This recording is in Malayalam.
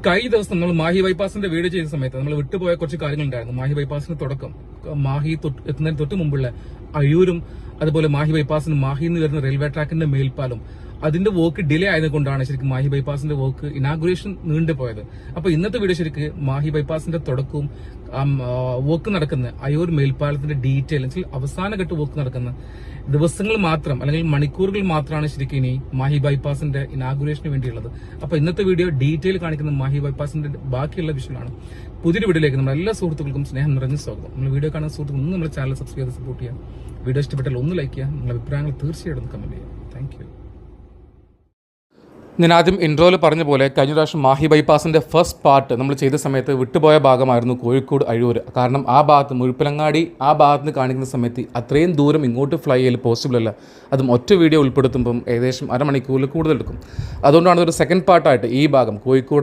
കഴിഞ്ഞ ദിവസം നമ്മൾ മാഹി ബൈപ്പാസിന്റെ വീഡിയോ ചെയ്യുന്ന സമയത്ത് നമ്മൾ വിട്ടുപോയ കുറച്ച് കാര്യങ്ങളുണ്ടായിരുന്നു. മാഹി ബൈപ്പാസിന്റെ തുടക്കം, മാഹി എത്തുന്നതിന് തൊട്ട് മുമ്പുള്ള അഴൂരും അതുപോലെ മാഹി ബൈപ്പാസിന് മാഹിയിൽ നിന്ന് വരുന്ന റെയിൽവേ ട്രാക്കിന്റെ മേൽപ്പാലും അതിന്റെ വർക്ക് ഡിലേ ആയതുകൊണ്ടാണ് ശരിക്കും മാഹി ബൈപ്പാസിന്റെ വർക്ക് ഇനാഗുറേഷൻ നീണ്ടുപോയത്. അപ്പൊ ഇന്നത്തെ വീഡിയോ ശരിക്കും മാഹി ബൈപ്പാസിന്റെ തുടക്കവും വർക്ക് നടക്കുന്ന അയ്യൂർ മേൽപ്പാലത്തിന്റെ ഡീറ്റെയിൽ അവസാനഘട്ട വർക്ക് നടക്കുന്ന ദിവസങ്ങൾ മാത്രം അല്ലെങ്കിൽ മണിക്കൂറുകൾ മാത്രമാണ് ശരിക്കും ഇനി മാഹി ബൈപ്പാസിന്റെ ഇനാഗുറേഷന് വേണ്ടിയുള്ളത്. അപ്പൊ ഇന്നത്തെ വീഡിയോ ഡീറ്റെയിൽ കാണിക്കുന്ന മാഹി ബൈപ്പാസിന്റെ ബാക്കിയുള്ള വിഷയമാണ്. പുതിയൊരു വീഡിയോയിലേക്ക് നമ്മൾ എല്ലാ സുഹൃത്തുക്കൾക്കും സ്നേഹം നിറഞ്ഞ സ്വാഗതം. നമ്മൾ വീഡിയോ കാണുന്ന സുഹൃത്തുക്കൾ ഒന്ന് നമ്മുടെ ചാനൽ സബ്സ്ക്രൈബ് ചെയ്ത് സപ്പോർട്ട് ചെയ്യാം. വീഡിയോ ഇഷ്ടപ്പെട്ടാൽ ഒന്ന് ലൈക്ക് ചെയ്യാം. നിങ്ങളുടെ അഭിപ്രായങ്ങൾ തീർച്ചയായിട്ടും കമന്റ് ചെയ്യാം. Thank you. ഞാൻ ആദ്യം ഇൻട്രോയിൽ പറഞ്ഞ പോലെ കഴിഞ്ഞ പ്രാവശ്യം മാഹി ബൈപ്പാസിൻ്റെ ഫസ്റ്റ് പാർട്ട് നമ്മൾ ചെയ്ത സമയത്ത് വിട്ടുപോയ ഭാഗമായിരുന്നു കോഴിക്കോട് അഴൂർ. കാരണം ആ ഭാഗത്ത് മുഴുപ്പിലങ്ങാടി ആ ഭാഗത്ത് നിന്ന് കാണിക്കുന്ന സമയത്ത് അത്രയും ദൂരം ഇങ്ങോട്ട് ഫ്ലൈ ചെയ്യൽ പോസിബിൾ അല്ല. അതും ഒറ്റ വീഡിയോ ഉൾപ്പെടുത്തുമ്പം ഏകദേശം അരമണിക്കൂറിൽ കൂടുതൽ എടുക്കും. അതുകൊണ്ടാണ് ഒരു സെക്കൻഡ് പാർട്ടായിട്ട് ഈ ഭാഗം കോഴിക്കോട്